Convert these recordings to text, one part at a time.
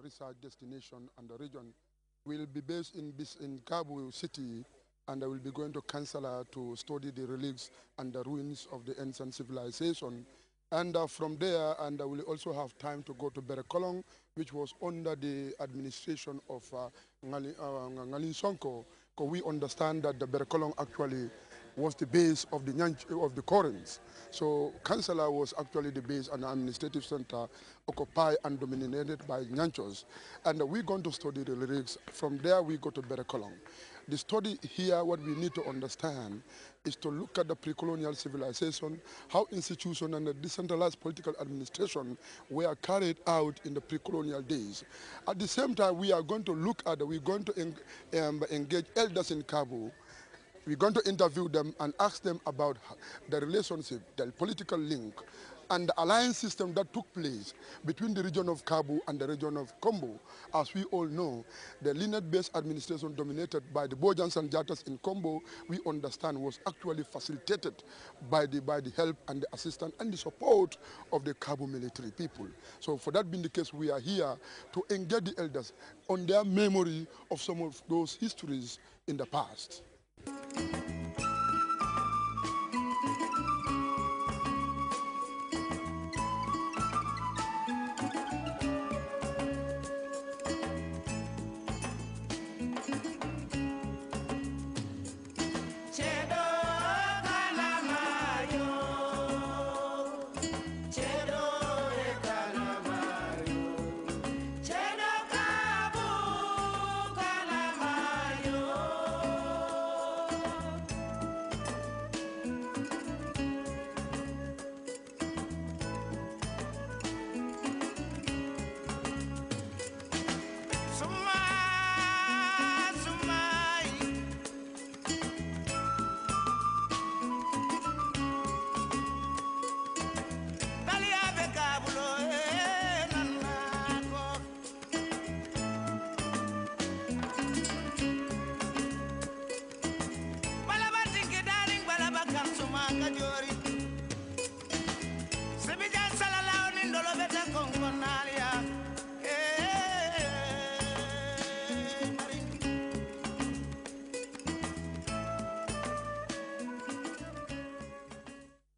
research destination and the region will be based in Kabul city, and I will be going to Kansala to study the relics and the ruins of the ancient civilization. And from there, and I will also have time to go to Berekolong, which was under the administration of Ngalin Sonko, because we understand that the Berekolong actually was the base of the Korens. So Kansala was actually the base and administrative center occupied and dominated by Nyanchos. And we're going to study the lyrics. From there, we go to Berekolong. The study here, what we need to understand is to look at the pre-colonial civilization, how institution and the decentralized political administration were carried out in the pre-colonial days. At the same time, we're going to engage elders in Kabul. We're going to interview them and ask them about the relationship, the political link, and the alliance system that took place between the region of Kabul and the region of Kombo. As we all know, the lineage-based administration dominated by the Bojans and Jatas in Kombo, we understand was actually facilitated by the help and the assistance and the support of the Kabul military people. So for that being the case, we are here to engage the elders on their memory of some of those histories in the past.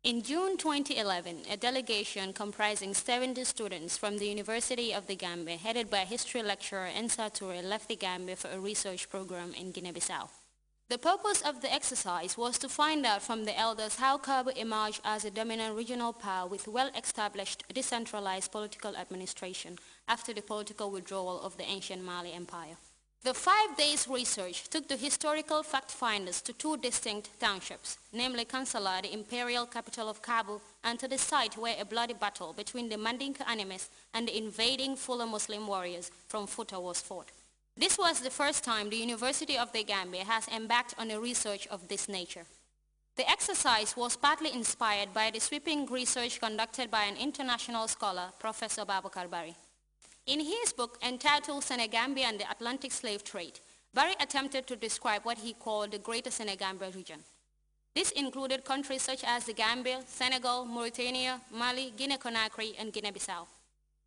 In June 2011, a delegation comprising 70 students from the University of the Gambia, headed by history lecturer Ensa Toure, left the Gambia for a research program in Guinea-Bissau. The purpose of the exercise was to find out from the elders how Kabul emerged as a dominant regional power with well-established decentralized political administration after the political withdrawal of the ancient Mali Empire. The 5 days research took the historical fact-finders to 2 distinct townships, namely Kansala, the imperial capital of Kabul, and to the site where a bloody battle between the Mandinka animists and the invading Fula Muslim warriors from Futa was fought. This was the first time the University of the Gambia has embarked on a research of this nature. The exercise was partly inspired by the sweeping research conducted by an international scholar, Professor Babakar Bari. In his book entitled Senegambia and the Atlantic Slave Trade, Bari attempted to describe what he called the Greater Senegambia region. This included countries such as the Gambia, Senegal, Mauritania, Mali, Guinea-Conakry, and Guinea-Bissau.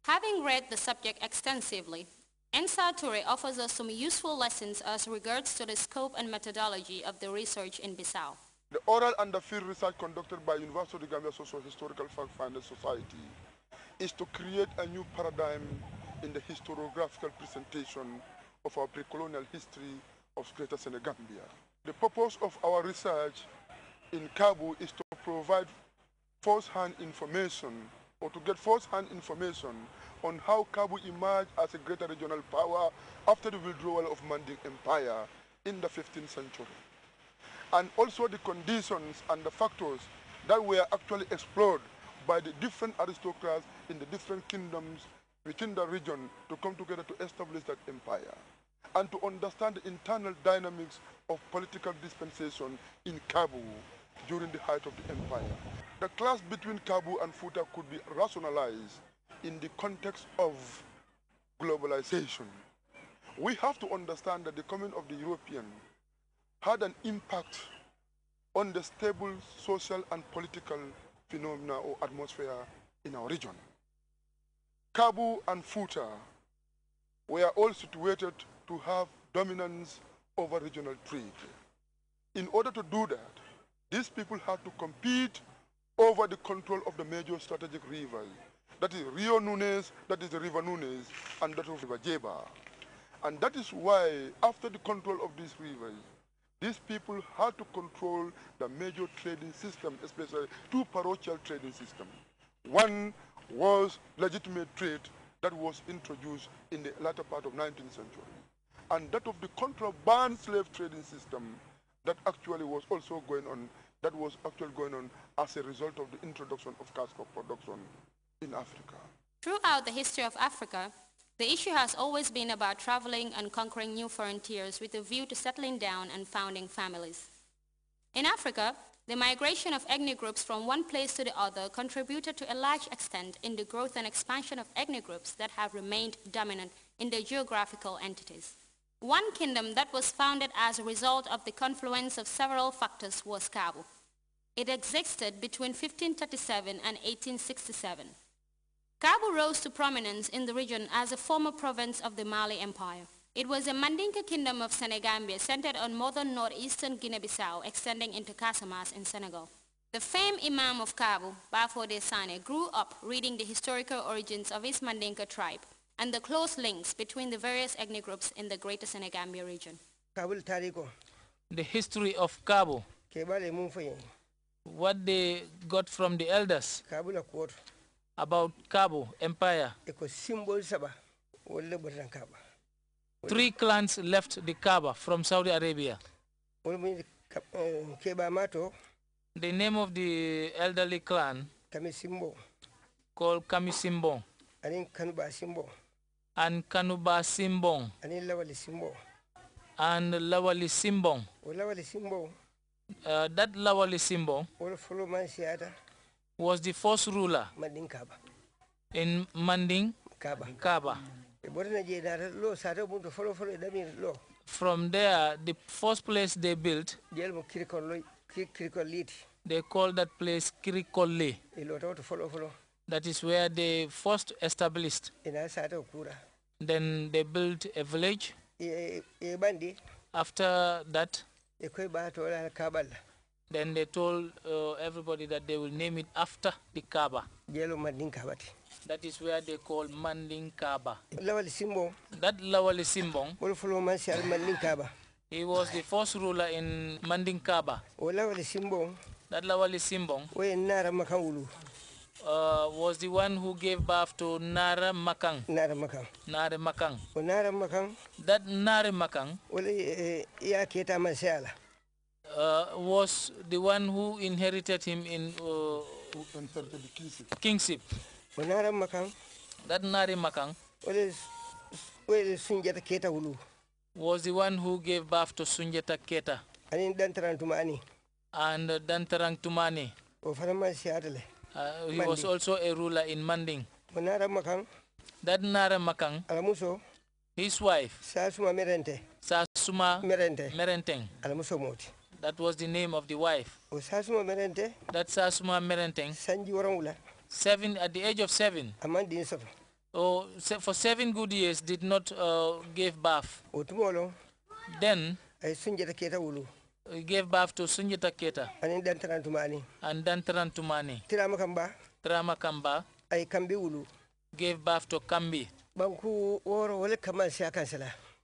Having read the subject extensively, Ensa Toure offers us some useful lessons as regards to the scope and methodology of the research in Bissau. The oral and the field research conducted by University of the Gambia Socio-Historical Fact-Finders Society is to create a new paradigm in the historiographical presentation of our pre-colonial history of Greater Senegambia. The purpose of our research in Kabul is to provide first-hand information or to get first-hand information on how Kabul emerged as a greater regional power after the withdrawal of Manding Empire in the 15th century. And also the conditions and the factors that were actually explored by the different aristocrats in the different kingdoms within the region to come together to establish that empire and to understand the internal dynamics of political dispensation in Kabul during the height of the empire. The clash between Kabul and Futa could be rationalized in the context of globalization. We have to understand that the coming of the European had an impact on the stable social and political phenomena or atmosphere in our region. Kabu and Futa were all situated to have dominance over regional trade. In order to do that, these people had to compete over the control of the major strategic rivers. That is Rio Nunes, that is the River Nunes, and that of River Jeba. And that is why, after the control of these rivers, these people had to control the major trading system, especially two parochial trading systems. One was legitimate trade that was introduced in the latter part of 19th century, and that of the contraband slave trading system that actually was also going on, as a result of the introduction of cash crop production in Africa. Throughout the history of Africa, the issue has always been about traveling and conquering new frontiers with a view to settling down and founding families. In Africa, the migration of ethnic groups from one place to the other contributed to a large extent in the growth and expansion of ethnic groups that have remained dominant in their geographical entities. One kingdom that was founded as a result of the confluence of several factors was Kabu. It existed between 1537 and 1867. Kabu rose to prominence in the region as a former province of the Mali Empire. It was a Mandinka kingdom of Senegambia centered on modern northeastern Guinea-Bissau, extending into Casamance in Senegal. The famed Imam of Kabu, Bafo de Sane, grew up reading the historical origins of his Mandinka tribe and the close links between the various ethnic groups in the greater Senegambia region. The history of Kabu, what they got from the elders about Kabu Empire. 3 clans left the Kaaba from Saudi Arabia. The name of the elderly clan called Kamisimbong and Kanuba Simbong and Lawali Simbong. That Lawali Simbong was the first ruler in Manding Kaaba. From there, the first place they built, they called that place Kirikole. That is where they first established. Then they built a village. After that, then they told everybody that they will name it after the Kaaba. That is where they call Manding Kaaba. That Lawali Simbong, he was the first ruler in Manding Kaaba. That Lawali Simbong was the one who gave birth to Nara Makang. Nara Makang. That Nara Makang was the one who inherited him in kingship. That Nari Makang was the one who gave birth to Sunjata Keta and Dantarang Tumani. He was also a ruler in Manding. That Nara Makang, his wife, Sasuma Merenteng. That was the name of the wife. That Sasuma Merenteng, at the age of 7, for 7 good years did not give birth. Then he gave birth to Sunjata Keta and Dantaran Tumani. Tramakamba gave birth to Kambi.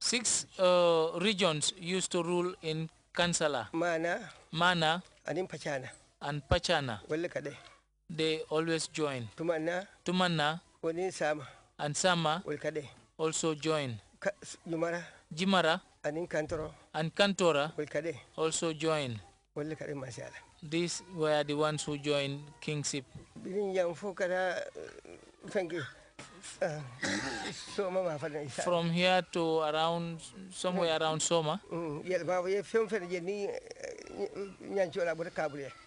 6 regions used to rule in Kansala. Mana and Pachana. They always join. Tumana and Sama also join. Jimara and Kantora also join. These were the ones who joined kingship. From here to around, somewhere around Soma,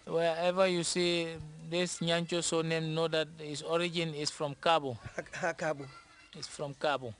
wherever you see this Nyancho so name, know that his origin is from Cabo. It's from Cabo.